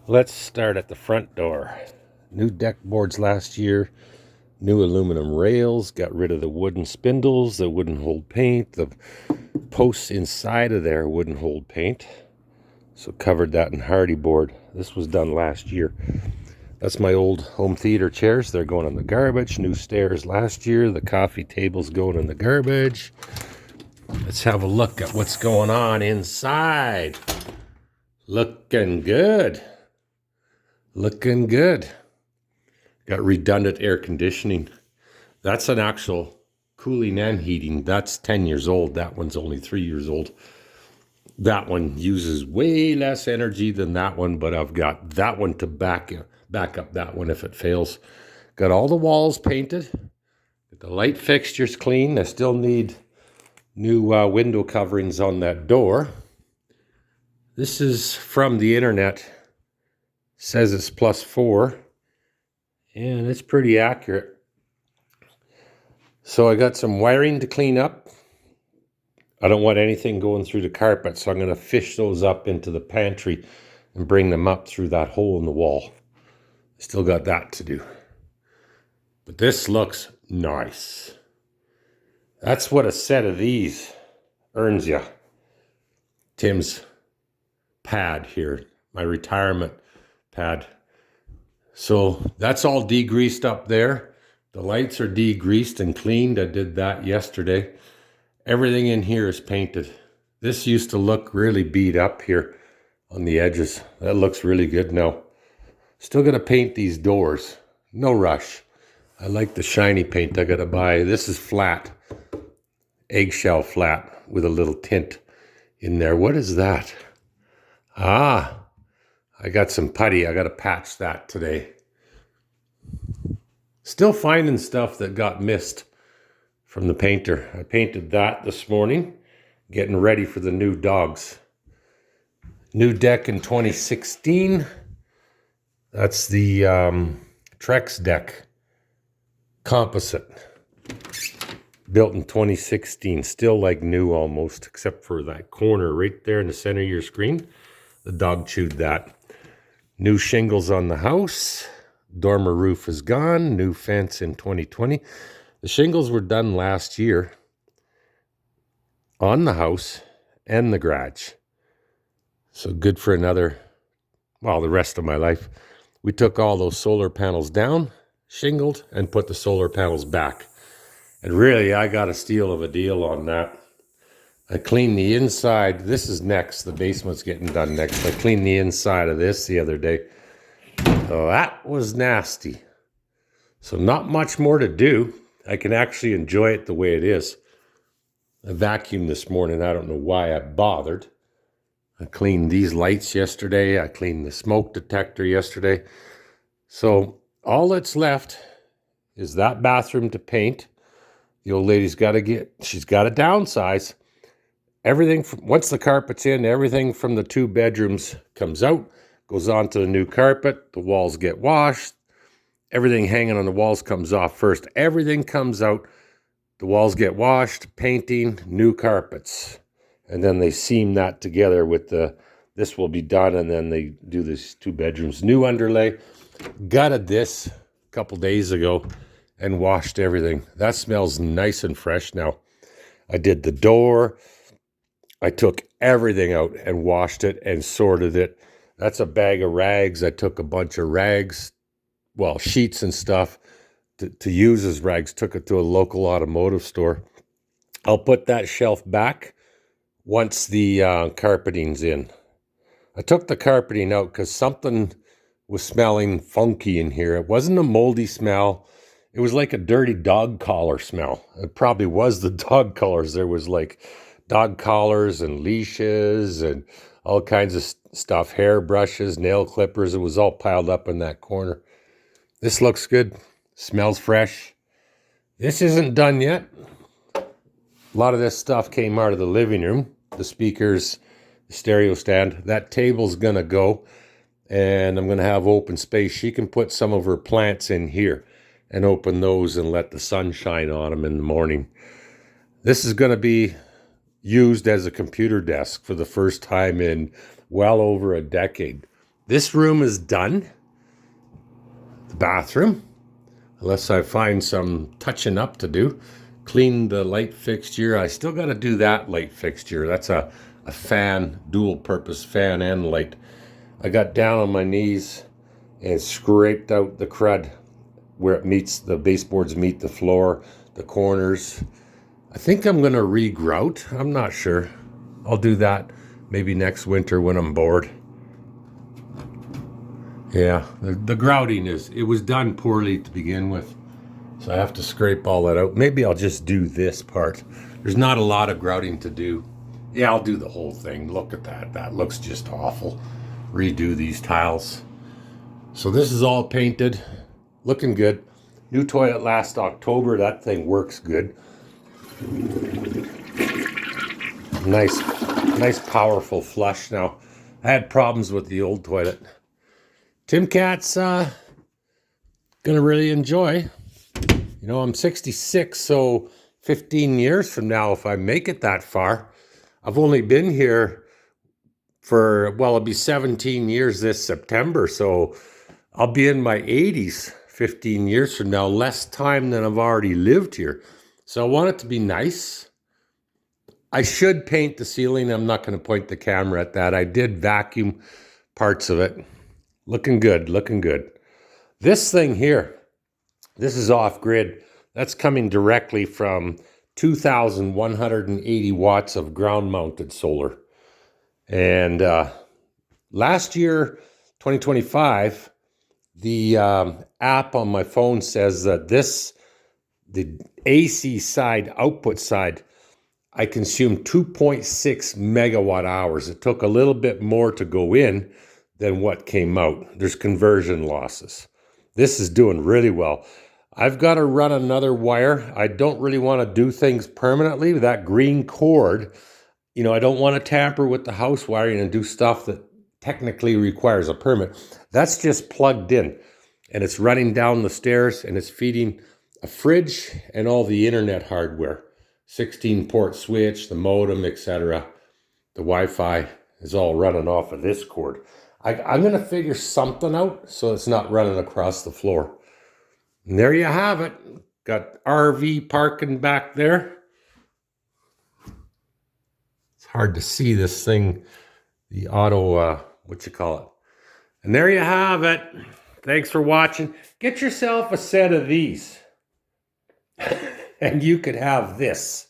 Let's start at the front door. New deck boards last year, new aluminum rails, got rid of the wooden spindles that wouldn't hold paint. The posts inside of there wouldn't hold paint. So covered that in hardy board. This was done last year. That's my old home theater chairs. They're going in the garbage. New stairs last year. The coffee table's going in the garbage. Let's have a look at what's going on inside. Looking good. Looking good. Got redundant air conditioning. That's an actual cooling and heating. That's 10 years old. That one's only 3 years old. That one uses way less energy than that one, but I've got that one to back up that one if it fails. Got all the walls painted. Got the light fixtures clean. I still need new window coverings on that door. This is from the internet. Says it's +4, and it's pretty accurate. So I got some wiring to clean up. I don't want anything going through the carpet, so I'm going to fish those up into the pantry and bring them up through that hole in the wall. Still got that to do. But this looks nice. That's what a set of these earns you. Tim's pad here, my retirement pad. So that's all degreased up there. The lights are degreased and cleaned. I did that yesterday. Everything in here is painted. This used to look really beat up here on the edges. That looks really good now. Still gonna paint these doors. No rush. I like the shiny paint I gotta buy. This is flat. Eggshell flat with a little tint in there. What is that? Ah, I got some putty. I gotta patch that today. Still finding stuff that got missed from the painter. I painted that this morning, getting ready for the new dogs. New deck in 2016. That's the Trex deck. Composite. Built in 2016. Still like new almost, except for that corner right there in the center of your screen. The dog chewed that. New shingles on the house. Dormer roof is gone. New fence in 2020. The shingles were done last year on the house and the garage. So good for another, well, the rest of my life. We took all those solar panels down, shingled, and put the solar panels back. And really, I got a steal of a deal on that. I cleaned the inside. This is next. The basement's getting done next. I cleaned the inside of this the other day. Oh, that was nasty. So not much more to do. I can actually enjoy it the way it is. I vacuumed this morning. I don't know why I bothered. I cleaned these lights yesterday. I cleaned the smoke detector yesterday. So all that's left is that bathroom to paint. The old lady's she's got to downsize. Everything, once the carpet's in, everything from the 2 bedrooms comes out, goes onto the new carpet. The walls get washed. Everything hanging on the walls comes off first. Everything comes out. The walls get washed, painting, new carpets. And then they seam that together with this will be done, and then they do this 2 bedrooms. New underlay. Gutted this a couple days ago and washed everything. That smells nice and fresh now. I did the door. I took everything out and washed it and sorted it. That's a bag of rags. I took a bunch of rags, well, sheets and stuff to use as rags. Took it to a local automotive store. I'll put that shelf back once the carpeting's in. I took the carpeting out because something was smelling funky in here. It wasn't a moldy smell. It was like a dirty dog collar smell. It probably was the dog collars. There was like dog collars and leashes and all kinds of stuff, hair brushes, nail clippers. It was all piled up in that corner. This looks good. Smells fresh. This isn't done yet. A lot of this stuff came out of the living room. The speakers, the stereo stand. That table's going to go, and I'm going to have open space. She can put some of her plants in here and open those and let the sun shine on them in the morning. This is going to be used as a computer desk for the first time in well over a decade. This room is done. The bathroom, unless I find some touching up to do. Clean the light fixture. I still got to do that light fixture. That's a fan, dual purpose fan and light. I got down on my knees and scraped out the crud where it meets, the baseboards meet the floor, the corners. I think I'm going to re-grout. I'm not sure. I'll do that maybe next winter when I'm bored. Yeah, the grouting it was done poorly to begin with. So I have to scrape all that out. Maybe I'll just do this part. There's not a lot of grouting to do. Yeah, I'll do the whole thing. Look at that. That looks just awful. Redo these tiles. So this is all painted. Looking good. New toilet last October. That thing works good. Nice powerful flush. Now, I had problems with the old toilet. Timcat's gonna really enjoy. You know, I'm 66, so 15 years from now, if I make it that far, I've only been here for, well, it'll be 17 years this September, so I'll be in my 80s 15 years from now, less time than I've already lived here. So I want it to be nice. I should paint the ceiling. I'm not going to point the camera at that. I did vacuum parts of it. Looking good, looking good. This thing here, this is off grid. That's coming directly from 2,180 watts of ground mounted solar. And last year, 2025, the app on my phone says that the AC side, output side, I consumed 2.6 megawatt hours. It took a little bit more to go in than what came out. There's conversion losses. This is doing really well. I've got to run another wire. I don't really want to do things permanently with that green cord. You know, I don't want to tamper with the house wiring and do stuff that technically requires a permit. That's just plugged in and it's running down the stairs and it's feeding a fridge and all the internet hardware. 16 port switch, the modem, etc. The Wi-Fi is all running off of this cord. I'm going to figure something out so it's not running across the floor. And there you have it. Got RV parking back there. It's hard to see this thing, the auto, And there you have it. Thanks for watching. Get yourself a set of these. And you could have this.